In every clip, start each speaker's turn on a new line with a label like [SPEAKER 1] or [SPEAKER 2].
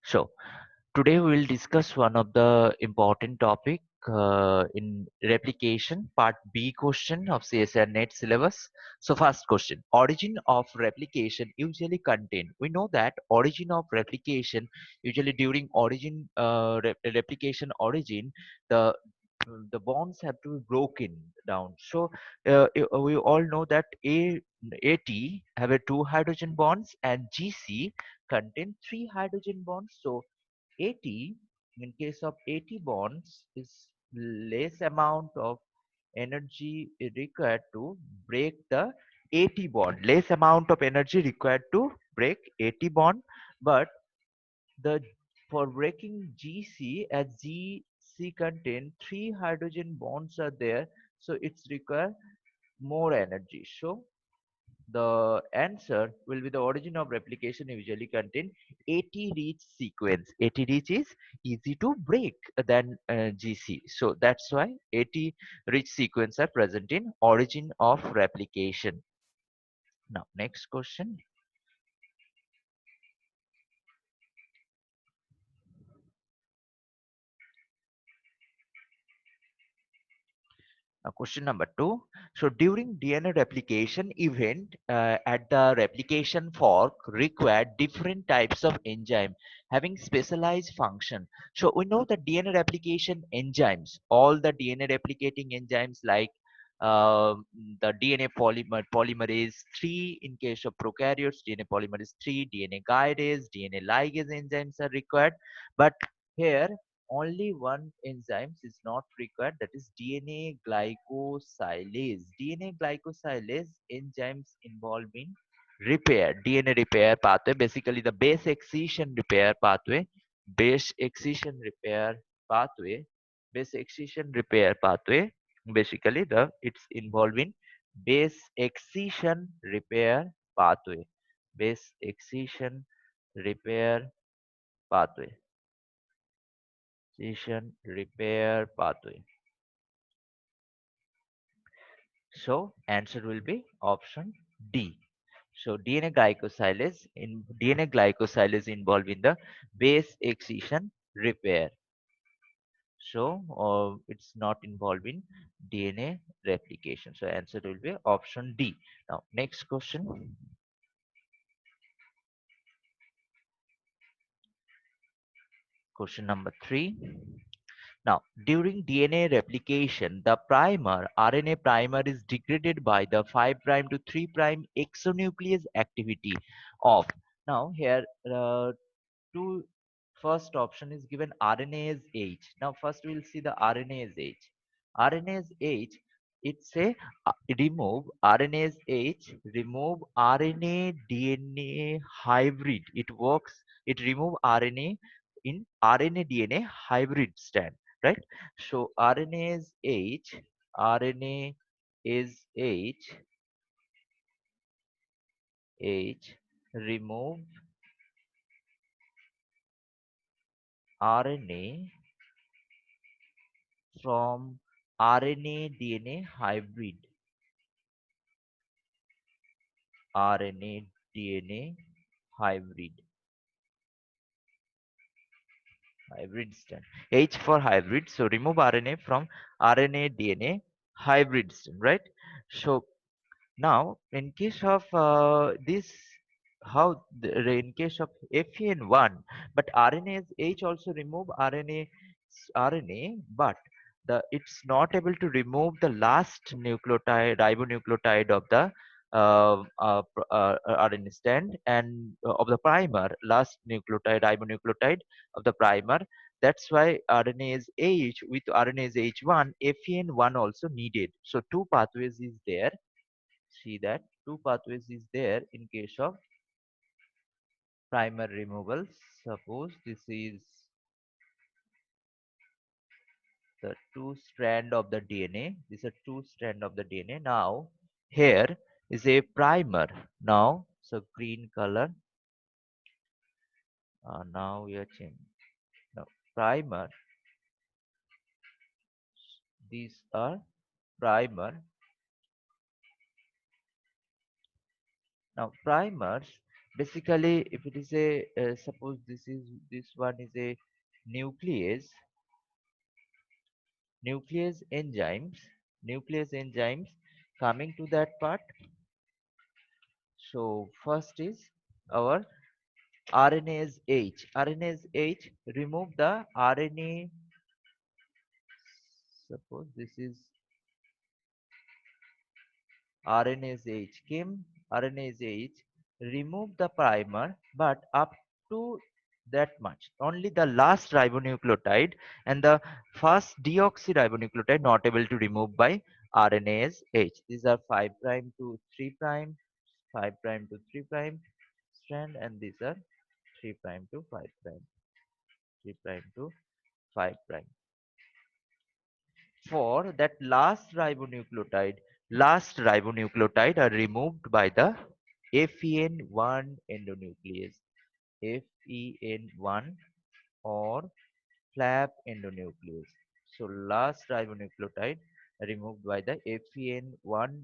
[SPEAKER 1] So today we will discuss one of the important topic in replication, part B question of CSR NET syllabus. So first question, origin of replication usually contain. We know that origin of replication usually during replication origin, the the bonds have to be broken down. So we all know that AT have a two hydrogen bonds and GC contain three hydrogen bonds. So AT, in case of AT bonds, is less amount of energy required to break the AT bond. Less amount of energy required to break AT bond, but the for breaking GC, as GC contain three hydrogen bonds are there, so it's require more energy. So the answer will be the origin of replication usually contain AT-rich sequence. AT-rich is easy to break than GC. So that's why AT-rich sequence are present in origin of replication. Now, next question. Now, question number two. So during DNA replication event at the replication fork required different types of enzyme having specialized function. So we know that DNA replication enzymes, all the DNA replicating enzymes like the DNA polymerase 3 in case of prokaryotes, DNA polymerase 3, DNA guidase, DNA ligase enzymes are required. But here only one enzyme is not required, that is DNA glycosylase. DNA glycosylase enzymes involved in DNA repair pathway, basically the base excision repair pathway, base excision repair pathway, base excision repair pathway, basically the it's involving base excision repair pathway, base excision repair pathway, excision repair pathway. So answer will be option D. So DNA glycosylase involved in the base excision repair. So it's not involved in DNA replication. So answer will be option D. Now next question. Question number 3. Now, during DNA replication, the primer, RNA primer is degraded by the 5' to 3' exonuclease activity of. Now, here, two first option is given RNase H. Now, first we'll see the RNase H. RNase H, it's a remove RNase H, remove RNA DNA hybrid. It works, it remove RNA in RNA DNA hybrid stand, right? So RNA is H, RNA is H, remove RNA from RNA DNA hybrid, RNA DNA hybrid, hybrid stand. H for hybrid, so remove RNA from RNA DNA hybrid stand, right? So now, in case of this, in case of FEN1, but RNase H also remove RNA, but it's not able to remove the last nucleotide, ribonucleotide of the RNA stand and of the primer, last nucleotide, ribonucleotide of the primer. That's why RNase H with RNase H1, FEN1 also needed. So two pathways is there, see that two pathways is there in case of primer removal. Suppose this is the two strand of the DNA, this is a two strand of the DNA. Now here is a primer. Now so green color, now we are changing. Now primer, these are primer. Now primers, Basically, if it is a suppose this one is a nuclease, nuclease enzymes, nuclease enzymes coming to that part. So first is our RNase H. RNase H remove the RNA. Suppose this is RNase H. Came RNase H remove the primer, but up to that much. Only the last ribonucleotide and the first deoxyribonucleotide not able to remove by RNase H. These are 5 prime to 3 prime, 5 prime to 3 prime strand, and these are 3 prime to 5 prime, 3 prime to 5 prime. For that last ribonucleotide are removed by the FEN1 endonuclease, FEN1 or flap endonuclease. So last ribonucleotide removed by the FEN1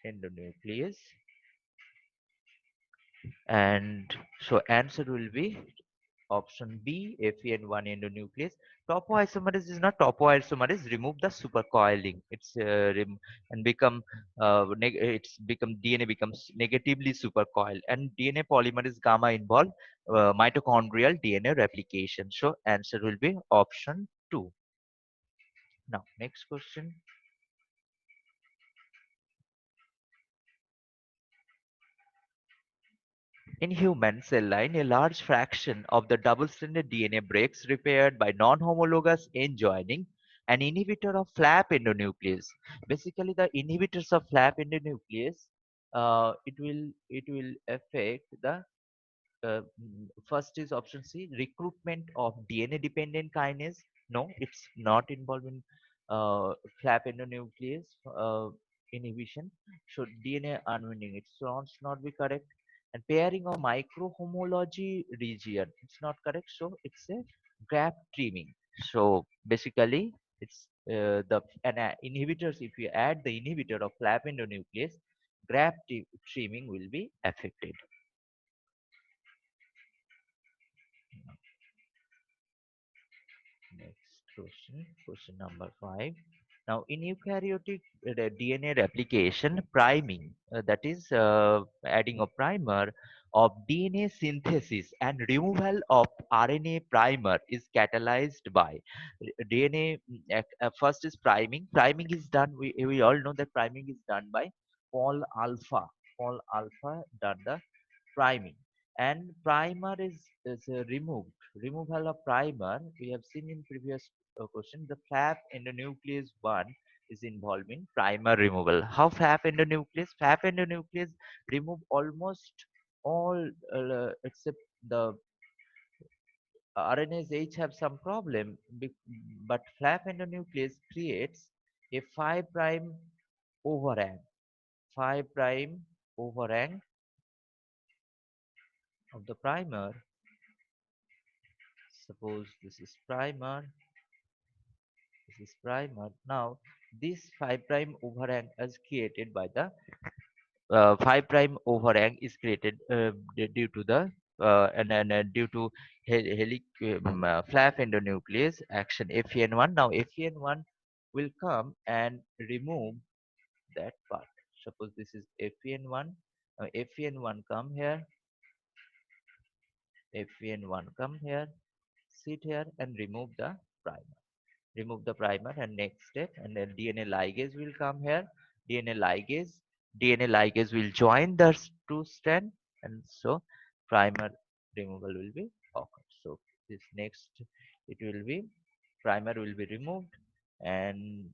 [SPEAKER 1] endonuclease, and so answer will be option B, FEN1 endonuclease. Topoisomerase is not topoisomerase. Remove the supercoiling. And become it's become DNA becomes negatively supercoiled, and DNA polymerase gamma involve mitochondrial DNA replication. So answer will be option 2. Now next question. In human cell line, a large fraction of the double-stranded DNA breaks repaired by non-homologous end joining, an inhibitor of flap endonuclease. Basically, the inhibitors of flap endonuclease, it will affect the first is option C, recruitment of DNA dependent kinase. No, it's not involved in flap endonuclease inhibition. So DNA unwinding, it sounds not be correct. And pairing of microhomology region, it's not correct. So it's a gap trimming. So basically, it's inhibitors. If you add the inhibitor of flap endonuclease, trimming will be affected. Next question, question number 5. Now, in eukaryotic DNA replication, priming, that is adding a primer of DNA synthesis and removal of RNA primer is catalyzed by DNA. First is priming. Priming is done, we all know that priming is done by Pol alpha. Pol alpha done the priming. And primer is removed. Removal of primer, we have seen in previous question, the flap endonuclease 1 is involved in primer removal. How flap endonuclease? Flap endonuclease remove almost all except the RNase H have some problem, but flap endonuclease creates a 5 prime overhang, 5 prime overhang of the primer. Suppose this is primer, this is primer. Now this 5 prime overhang is created by the 5 prime overhang is created due to the due to flap endonuclease action FEN1. Now FEN1 will come and remove that part. Suppose this is FEN1. FEN1 come here, FEN1 come here, sit here and remove the primer. Remove the primer, and next step, and then DNA ligase will come here. DNA ligase, DNA ligase will join the two strand, and so primer removal will be occurred. So this next, it will be primer will be removed, and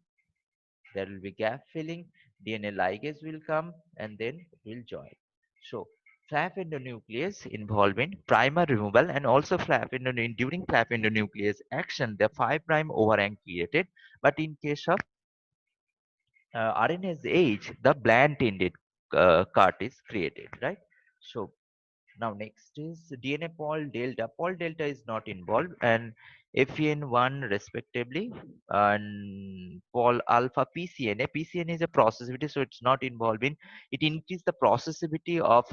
[SPEAKER 1] there will be gap filling. DNA ligase will come and then it will join. So flap endonuclease involved in primer removal, and also during flap endonuclease action, the 5 prime overhang created. But in case of RNase H, the bland ended cut is created, right? So now next is DNA Pol delta. Pol delta is not involved, and FEN1 respectively, and Pol alpha PCNA. PCNA is a processivity, so it's not involved in. It increases the processivity of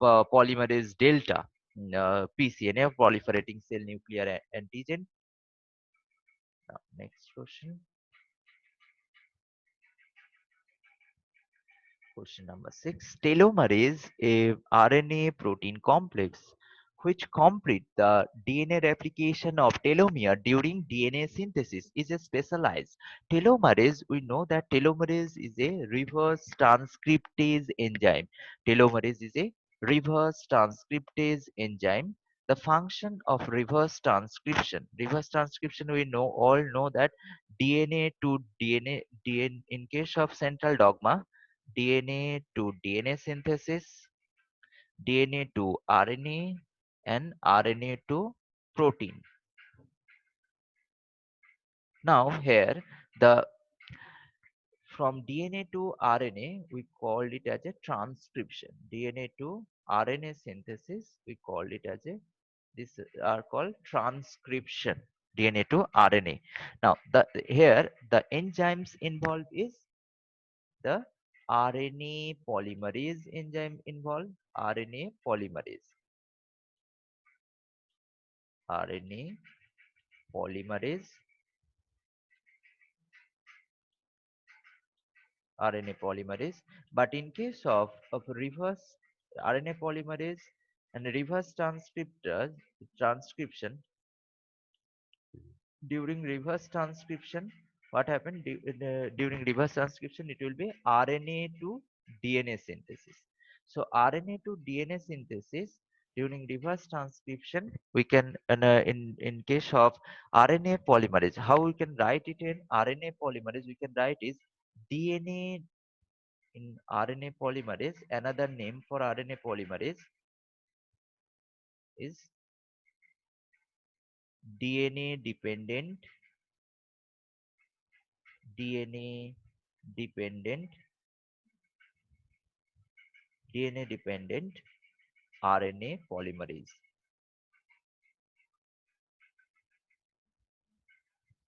[SPEAKER 1] polymerase delta, PCNA, proliferating cell nuclear antigen. Now, next question. Question number 6. Telomerase, a RNA protein complex which complete the DNA replication of telomere during DNA synthesis, is a specialized. Telomerase, we know that telomerase is a reverse transcriptase enzyme. Telomerase is a reverse transcriptase enzyme. The function of reverse transcription, we know all know that DNA to DNA in case of central dogma, DNA to DNA synthesis, DNA to RNA, and RNA to protein. Now here the from DNA to RNA we call it as a transcription. DNA to RNA synthesis we call it as a this are called transcription. DNA to RNA. Now the here the enzymes involved is the RNA polymerase enzyme involved. RNA polymerase. RNA polymerase. RNA polymerase. But in case of reverse RNA polymerase and reverse transcription, during reverse transcription, what happened during reverse transcription? It will be RNA to DNA synthesis. So RNA to DNA synthesis during reverse transcription, we can in case of RNA polymerase, how we can write it in RNA polymerase? We can write is DNA in RNA polymerase. Another name for RNA polymerase is DNA dependent DNA dependent DNA dependent RNA polymerase.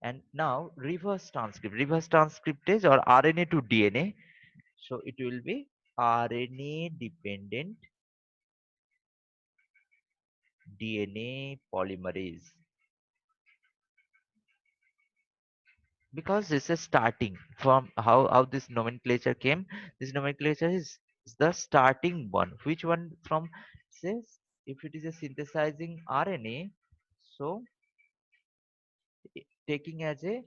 [SPEAKER 1] And now reverse transcriptase or RNA to DNA. So it will be RNA dependent DNA polymerase. Because this is starting from how this nomenclature came. This nomenclature is the starting one. Which one from says if it is a synthesizing RNA, so taking as a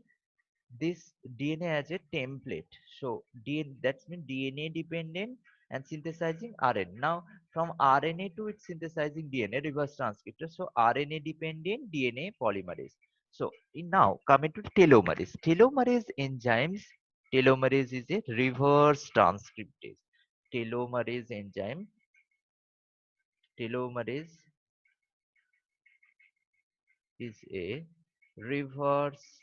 [SPEAKER 1] this DNA as a template. So DNA, that's mean DNA dependent and synthesizing RNA. Now from RNA to its synthesizing DNA, reverse transcriptor. So RNA dependent DNA polymerase. So in now coming to telomerase. Telomerase enzymes. Telomerase is a reverse transcriptase. Telomerase enzyme. Telomerase is a reverse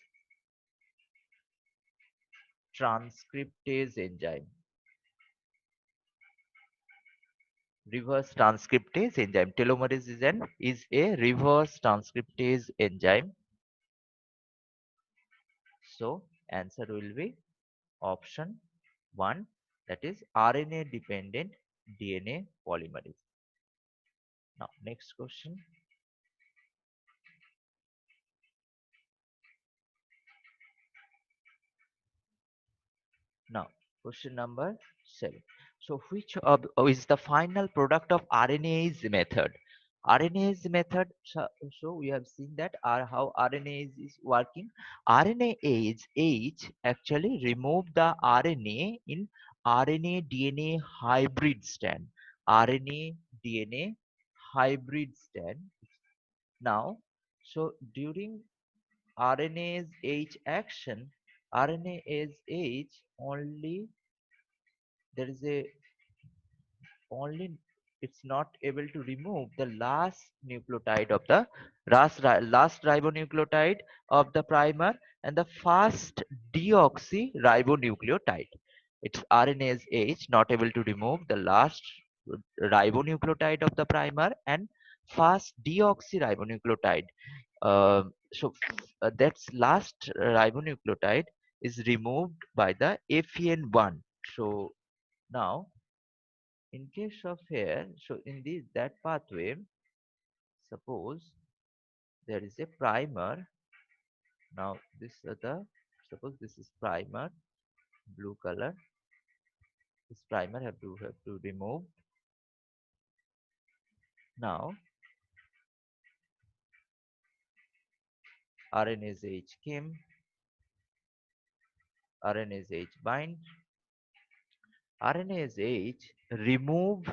[SPEAKER 1] transcriptase enzyme. Reverse transcriptase enzyme. Telomerase is a reverse transcriptase enzyme. So answer will be option 1, that is RNA dependent DNA polymerase. Now next question. Now question number 7. So which of is the final product of RNase method? RNase method, so we have seen that how RNase is working. RNase actually remove the RNA in RNA DNA hybrid stand. RNA DNA hybrid stand. Now, so during RNase H action, RNase H only there is a only it's not able to remove the last nucleotide of the last ribonucleotide of the primer and the first deoxyribonucleotide. It's RNase H not able to remove the last ribonucleotide of the primer and first deoxyribonucleotide. That's last ribonucleotide is removed by the FEN1. So now in case of here, so in this that pathway, suppose there is a primer. Now this is the, suppose this is primer, blue color. This primer have to remove. Now RNase H came, RNase H bind, RNase H remove,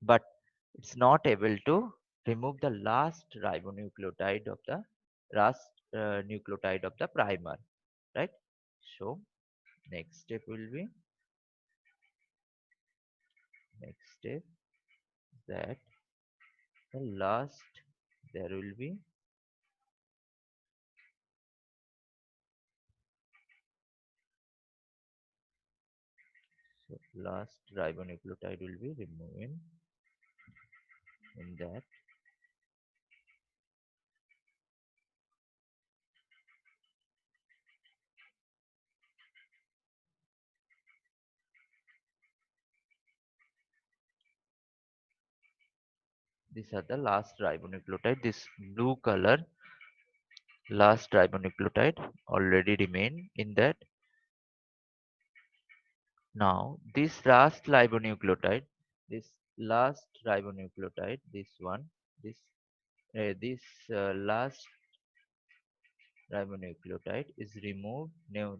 [SPEAKER 1] but it's not able to remove the last ribonucleotide of the last nucleotide of the primer, right? So next step will be, next step that the last, there will be, so last ribonucleotide will be removing in that. These are the last ribonucleotide. This blue color last ribonucleotide already remain in that. Now this last ribonucleotide, this last ribonucleotide, this one, this last ribonucleotide is removed.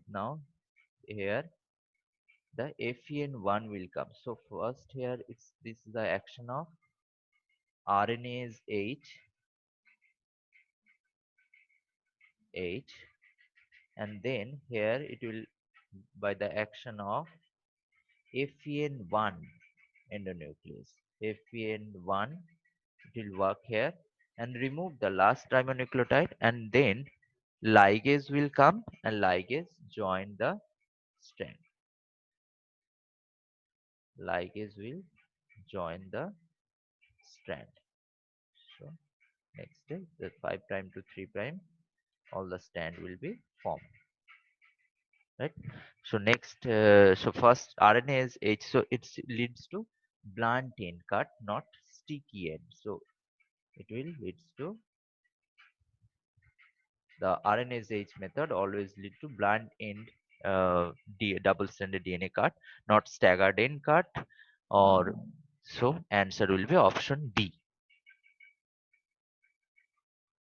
[SPEAKER 1] Now here the FEN1 will come. So first here it's, this is the action of RNase H, and then here it will, by the action of FEN1 endonuclease. FEN1, it will work here and remove the last ribonucleotide, and then ligase will come and ligase join the strand. Ligase will join the strand. So next step, the 5 prime to 3 prime, all the strand will be formed, right? So next, so first RNase H, so it leads to blunt end cut, not sticky end. So it will leads to, the RNase H method always lead to blunt end double stranded DNA cut, not staggered end cut. Or so answer will be option B.